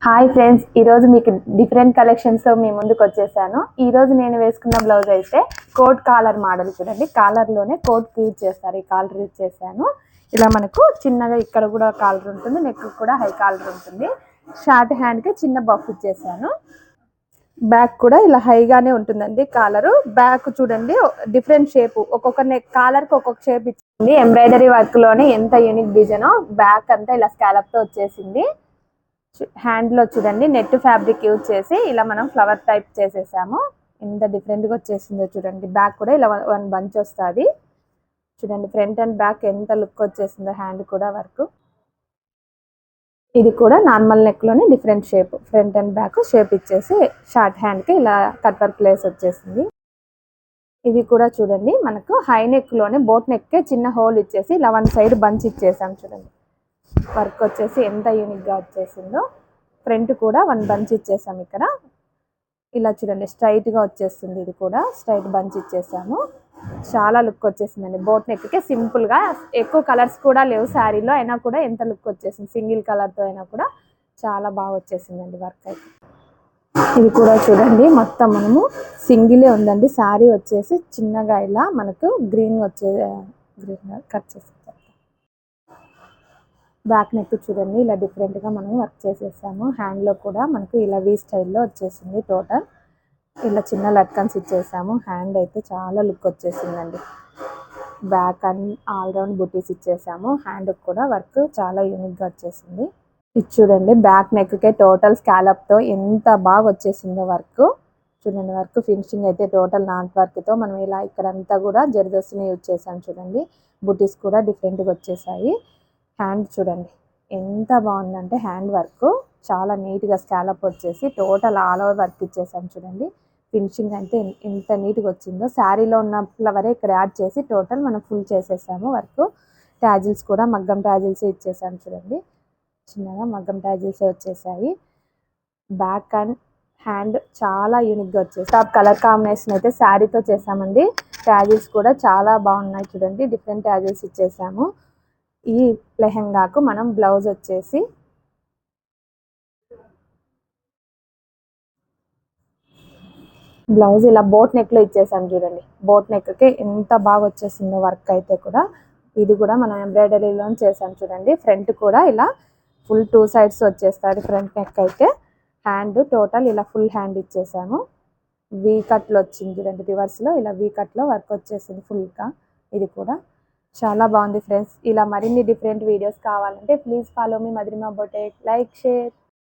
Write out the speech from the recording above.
Hi friends, ఈరోజు మీకు different కలెక్షన్స్తో మీ ముందుకు వచ్చేసాను. ఈరోజు నేను వేసుకున్న బ్లౌజ్ అయితే కోట్ కాలర్ మోడల్. చూడండి, కాలర్లోనే కోట్ యూజ్ చేస్తారు. ఈ కాలర్ యూజ్ చేశాను. ఇలా మనకు చిన్నగా ఇక్కడ కూడా కాలర్ ఉంటుంది, నెక్ కూడా హై కాలర్ ఉంటుంది. షార్ట్ హ్యాండ్కి చిన్న బఫ్ ఇచ్చేసాను. బ్యాక్ కూడా ఇలా హైగానే ఉంటుందండి కాలరు. బ్యాక్ చూడండి డిఫరెంట్ షేప్, ఒక్కొక్క నెక్ కాలర్కి ఒక్కొక్క షేప్ ఇచ్చింది. ఎంబ్రాయిడరీ వర్క్లోనే ఎంత యూనిక్ డిజైనో. బ్యాక్ అంతా ఇలా స్కాలప్తో వచ్చేసింది. హ్యాండ్లో చూడండి నెట్ ఫ్యాబ్రిక్ యూజ్ చేసి ఇలా మనం ఫ్లవర్ టైప్ చేసేసాము. ఎంత డిఫరెంట్గా వచ్చేసిందో చూడండి. బ్యాక్ కూడా ఇలా వన్ బంచ్ వస్తుంది. చూడండి ఫ్రంట్ అండ్ బ్యాక్ ఎంత లుక్ వచ్చేసిందో. హ్యాండ్ కూడా వర్క్. ఇది కూడా నార్మల్ నెక్లోనే different shape, front and back shape ఇచ్చేసి షార్ట్ హ్యాండ్కి ఇలా కట్ వర్క్ ప్లేస్ వచ్చేసింది. ఇది కూడా చూడండి మనకు హై నెక్లోనే బోట్ నెక్కే చిన్న హోల్ ఇచ్చేసి ఇలా వన్ సైడ్ బంచ్ ఇచ్చేసాం. చూడండి వర్క్ వచ్చేసి ఎంత యూనిక్గా వచ్చేసిందో. ఫ్రంట్ కూడా వన్ బంచ్ ఇచ్చేసాము. ఇక్కడ ఇలా చూడండి స్ట్రైట్గా వచ్చేస్తుంది. ఇది కూడా స్ట్రైట్ బంచ్ ఇచ్చేసాము. చాలా లుక్ వచ్చేసిందండి. బోట్ నెక్కి సింపుల్గా, ఎక్కువ కలర్స్ కూడా లేవు శారీలో, అయినా కూడా ఎంత లుక్ వచ్చేసింది. సింగిల్ కలర్తో అయినా కూడా చాలా బాగా వచ్చేసిందండి వర్క్ అయితే. ఇది కూడా చూడండి మొత్తం మనము సింగిలే ఉందండి. శారీ వచ్చేసి చిన్నగా ఇలా మనకు గ్రీన్ కట్ చేసి బ్యాక్ నెక్ చూడండి ఇలా డిఫరెంట్గా మనం వర్క్ చేసేసాము. హ్యాండ్లో కూడా మనకు ఇలా వీ స్టైల్లో వచ్చేసింది. టోటల్ ఇలా చిన్న లట్కన్స్ ఇచ్చేసాము. హ్యాండ్ అయితే చాలా లుక్ వచ్చేసిందండి. బ్యాక్ అండ్ ఆల్రౌండ్ బుటీస్ ఇచ్చేసాము. హ్యాండ్కి కూడా వర్క్ చాలా యూనిక్గా వచ్చేసింది. ఇది చూడండి బ్యాక్ నెక్కే టోటల్ స్కాలప్తో ఎంత బాగా వచ్చేసిందో వర్క్. చూడండి వర్క్ ఫినిషింగ్ అయితే టోటల్ నాట్ వర్క్తో మనం ఇలా ఇక్కడంతా కూడా జర్దోసిని యూజ్ చేసాం. చూడండి బుటీస్ కూడా డిఫరెంట్గా వచ్చేసాయి. హ్యాండ్ చూడండి ఎంత బాగుందంటే హ్యాండ్ వర్క్ చాలా నీట్గా స్కాలప్ వచ్చేసి టోటల్ ఆల్ ఓవర్ వర్క్ ఇచ్చేసాం. చూడండి ఫినిషింగ్ అంటే ఎంత నీట్గా వచ్చిందో. శారీలో ఉన్న ఫ్లవరే ఇక్కడ యాడ్ చేసి టోటల్ మనం ఫుల్ చేసేసాము వర్క్. ట్యాజిల్స్ కూడా మగ్గం ట్యాజిల్సే ఇచ్చేసాం. చూడండి చిన్నగా మగ్గం ట్యాజిల్సే వచ్చేసాయి. బ్యాక్ అండ్ హ్యాండ్ చాలా యూనిక్గా వచ్చేసి టాప్ కలర్ కాంబినేషన్ అయితే శారీతో చేసామండి. ట్యాజిల్స్ కూడా చాలా బాగున్నాయి. చూడండి డిఫరెంట్ ట్యాజిల్స్ ఇచ్చేసాము. ఈ లెహెంగాకు మనం బ్లౌజ్ వచ్చేసి ఇలా బోట్ నెక్లో ఇచ్చేసాం. చూడండి బోట్ నెక్కి ఎంత బాగా వచ్చేసిందో వర్క్ అయితే కూడా. ఇది కూడా మనం ఎంబ్రాయిడరీలో చేసాం. చూడండి ఫ్రంట్ కూడా ఇలా ఫుల్ 2 సైడ్స్ వచ్చేస్తుంది ఫ్రంట్ నెక్ అయితే. హ్యాండ్ టోటల్ ఇలా ఫుల్ హ్యాండ్ ఇచ్చేసాము. వీ కట్లో వచ్చింది చూడండి, రివర్స్లో ఇలా వీ కట్లో వర్క్ వచ్చేసింది ఫుల్గా. ఇది కూడా చాలా బాగుంది ఫ్రెండ్స్. ఇలా మరిన్ని డిఫరెంట్ వీడియోస్ కావాలంటే please follow me Madhurima boutique. Like, share.